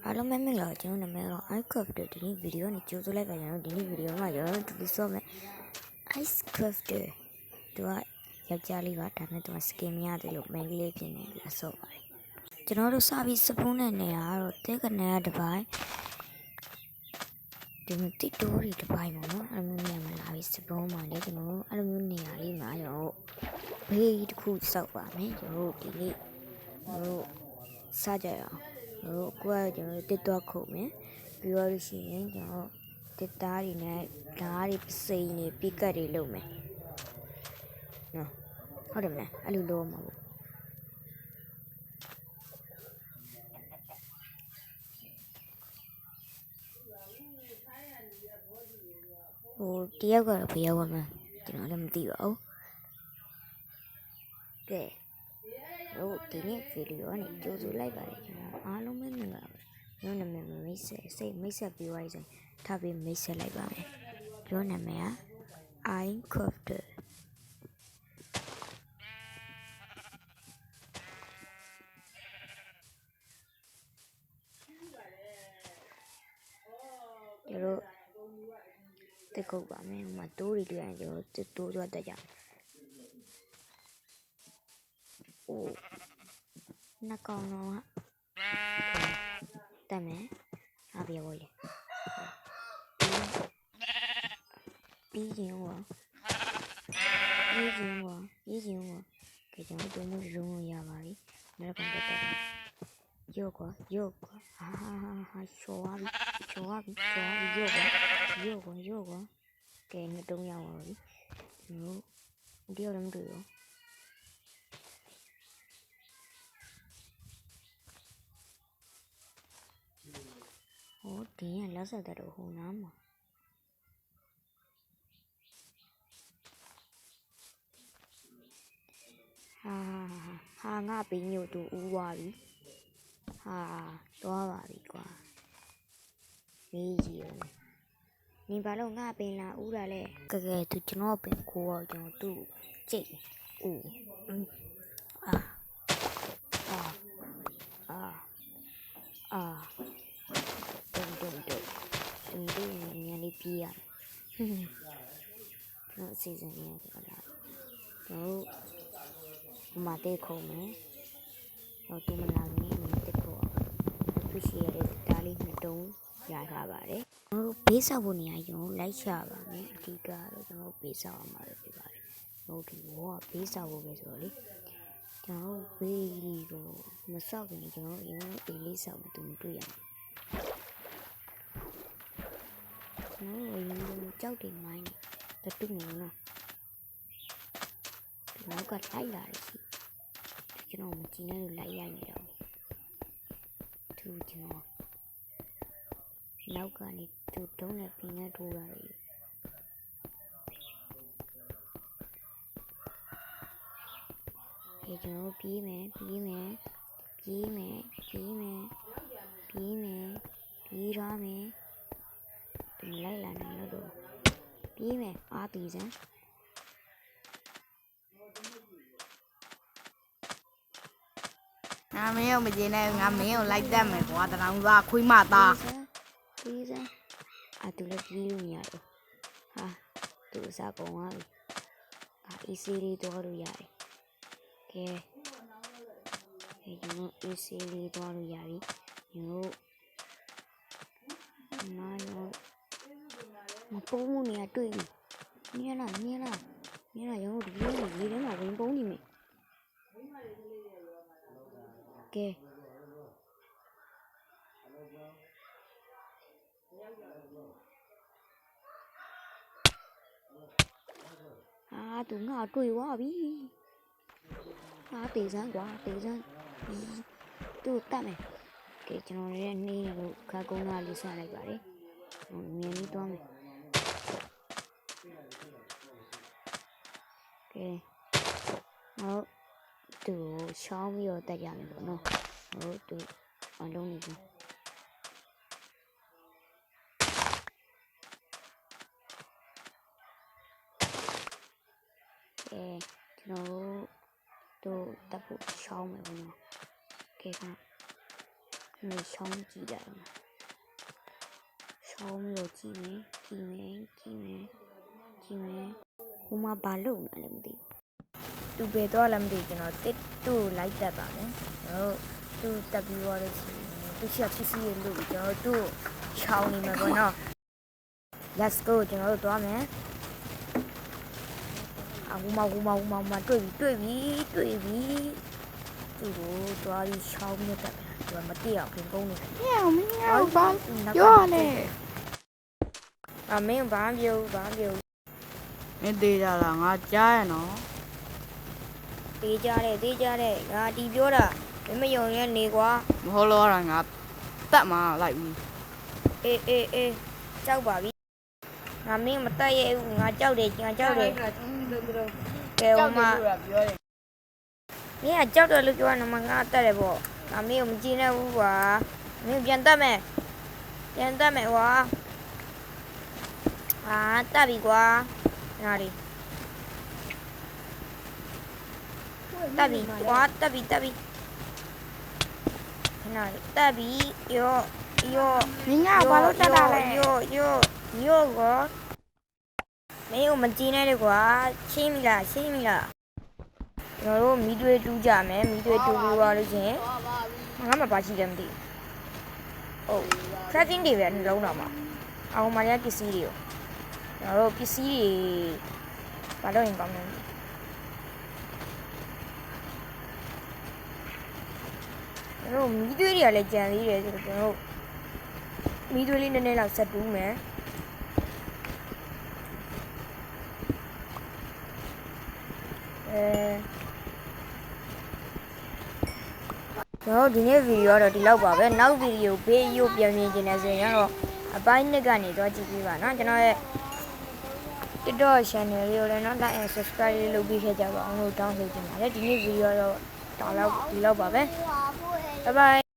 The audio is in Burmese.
အားလုံးပဲမင်္ဂလာကျွန်တော်နာမည်ကတော့ iCraft ဒီနေ့ဗီဒီယိုနဲ့ကြိုဆိုလိုက်ပါကျွန်တော်ဒီနေ့ဗီဒီယိုမှာကျွန်တော်တူတူဆော့မယ် iCraft သူကယောက်ျားလေးပါဒါပေမဲ့သူက skin မရတယ်လို့ main လေးဖြစ်နေပြီဆော့ပါတယ်ကျွန်တော်တို့စပြီးစပူးနဲ့နေရတော့တဲကနေရတစ်ပိုင်းဒီမှာတိတိုးတွေတစ်ပိုင်းပေါ့နော်အဲ့လိုမျိုးနေရာမှာလာပြီးစပူးမှာလေကျွန်တော်တို့အဲ့လိုမျိုးနေရာလေးမှာကျွန်တော်ဘေးတစ်ခုစောက်ပါမယ်ကျွန်တော်တို့ဒီနေ့ကျွန်တော်တို့စကြရအောင်တို့ကိုယ်ကကျွန်တော်တစ်တော့ခုတ်မယ်ပြီးတော့လို့ရှိရင်ကျွန်တော်တစ်သားတွေနဲ့ဓာတ်တွေပစိန်တွေပိကတ်တွေလုပ်မယ်နော်ဟုတ်တယ်မလားအဲ့လိုလုပ်မှာပေါ့ဟိုတယောက်ကတော့ဘယ်ရောက်မှာကျွန်တော်လည်းမသိပါဘူးကဲတို့ဒီနေ့ဗီဒီယိုနဲ့ကြိုဆိုလိုက်ပါတယ်ကျွန်တော်အားလုံးပဲမင်္ဂလာပါကျွန်တော်နာမည်မိတ်ဆက်ပြီးသွားရင်ထားပြီးမိတ်ဆက်လိုက်ပါမယ်ကျွန်တော်နာမည်က iCraft တို့တက်ကုတ်ပါမယ်ဟိုမှာတိုးတွေတွေ့ရင်ကျွန်တော်တိုးသွားတတ်ကြအိုးနှကောင်တော့တက်မယ်အပြေပေါ်လေပြီးရင်ဟောရေးရင်ဟောကဲကျွန်တော်တို့မျိုးရုံးရပါပြီနောက်ကနေတက်တာယောကွာဟာချောပါပြီယောကွာကဲနှစ်တုံးရပါပြီကျွန်တော်ဒီတော့မတွေ့ရောဟိုဒီကလက်ဆက်တဲ့ဟိုနားမှာဟာငါပင်းညို့တူဦးသွားပြီဟာသွားပါပြီကွာမေးကြည့်ဦးနင်ဘာလို့ငါပင်လာဦးတာလဲကဲသူကျွန်တော်ပင်ကိုတော့ကျွန်တော်သူ့ကြိတ်ဦးတုံညလေးပြေးရကျွန်တော်စီစဉ်နေရတယ်ကွာကျွန်တော်ဟိုမှာတေးခုံမယ်တော့သူမလာခင်တေးခုံအောင်သူရှိရတဲ့တားလေးနှစ်တုံးရထားပါတယ်ကျွန်တော်ဘေးဆောက်ဖို့နေရာကျွန်တော်လိုက်ချပါမယ်အဓိကတော့ကျွန်တော်ဘေးဆောက်အောင်မှာဖြစ်ပါတယ်ကျွန်တော်ဒီဘောကဘေးဆောက်ဖို့ပဲဆိုတော့လေကျွန်တော်ဘေးကြီးကိုမဆောက်ခင်ကျွန်တော်အရင်အေးလေးဆောက်မှသူမတွေ့ရဘူးကြောက်တယ်မိုင်းတတူးနေနော်နောက်ကလိုက်လာတယ်ကျွန်တော်မကြည့်နဲ့လို့လိုက်ရိုက်နေတော့သူကျွန်တော်နောက်ကနေသူတုံးနဲ့ပင်နဲ့ထိုးရတယ်ကျွန်တော်ပြေးမယ်ပြေးရမယ်သူလိုက်လာနေလို့ပြေးမယ်အားတီးစမ်းငါမင်းကိုမကြည့်နဲ့ငါမင်းကိုလိုက်တတ်မယ်ကွာတရောင်းသားခွေးမသားပြေးစမ်းသူလည်းပြေးလို့မရတော့ဟာသူအစားကုန်သွားပြီအေးဆေးလေးသွားလို့ရတယ်ကဲကျွန်တော်အေးဆေးလေးသွားလို့ရပြီကျွန်တော်မပုံးမှုနေရတွေ့ပြီမြင်လားကျွန်တော်ဒီလေးထဲမှာဝင်ပုံးနေမယ်ကဲသူငါတွေ့သွားပြီတေးစမ်းကွာသူတတ်မယ်ကဲကျွန်တော်လည်းနေလို့ခါကုန်းသားလေးဆက်လိုက်ပါတယ်မြင်ပြီးသွားမယ်ကဲဟုတ်သူရှောင်းပြီးတော့တက်ရမယ်ပေါ့နော်ဟုတ်သူအလုံးနေပြီကျွန်တော်တို့တက်ဖို့ရှောင်းမယ်ပေါ့နော်ကဲ你烧鸡蛋嘛？烧没有鸡没？鸡没？鸡没？鸡没？我妈把肉拿来没得？ သူပဲတော့လည်းမသိကျွန်တော်တစ်တူလိုက်တတ်ပါမယ်ကျွန်တော်သူတက်ပြီးတော့လို့ရှိရင်သူချစ်စီရလို့ကျွန်တော်တို့ချောင်းနေမှာပေါ့နော် let's go ကျွန်တော်တို့သွားမယ်ဟိုမှာတွေ့ပြီသူ့ကိုသွားပြီးချောင်းမြတ်တယ်သူကမတိအောင်ခင်ကုန်းနေတယ်မင်းဘာပြောလဲမင်းဘာပြောမင်းသေးကြလားငါကြားရနော် သေးကြတယ်ငါတီပြောတာမင်းမယုံရင်နေကွာ မဟုတ်လို့ရငါတက်မှာလိုက်ပြီ အေးကြောက်ပါပြီငါမင်းမတက်ရဲ့ဘူးငါကြောက်တယ်ကဲဟိုမှာမင်းကကြောက်တယ်လို့ပြောနေမှာငါတက်တယ်ပေါ့ငါမင်းကိုမကြည့်နဲ့ဘူးကွာမင်းပြန်တက်မယ်ကွာတက်ပြီကွာနားရီတက်ပြီကွာတက်ပြီနားရီတက်ပြီယော မင်းကဘာလို့တက်တာလဲ ယောကွာမင်းကိုမကြည့်နဲ့လေကွာရှင်းပြီလားကျွန်တော်တို့မီးတွေတူးကြမယ်မီးတွေတူးပြီးသွားလို့ချင်းငါမှဘာရှိလဲမသိဟုတ် crafting တွေပဲနှလုံးတော်မှာအောင်မာရပစ္စည်းတွေကိုကျွန်တော်တို့ပစ္စည်းတွေဘာလို့ရင်ကောင်းလဲကျွန်တော်မီးတွေတွေကလည်းကြံသေးတယ်ဆိုတော့ကျွန်တော်တို့မီးတွေလေးနည်းနည်းလောက်ဆက်တူးမယ်ကျွန်တော်ဒီနေ့ဗီဒီယိုကတော့ဒီလောက်ပါပဲနောက်ဗီဒီယိုဘေးရုပ်ပြန်မြင်နေတယ်ဆိုရင်တော့အပိုင်းနှစ်ကနေတော့ကြည့်ပေးပါနော်ကျွန်တော်ရဲ့ TikTok channel လေးကိုလည်းနော် like and subscribe လေးလုပ်ပေးခဲ့ကြပါအောင်လို့တောင်းဆိုချင်ပါတယ်ဒီနေ့ဗီဒီယိုတော့ဒီလောက်ပါပဲ bye bye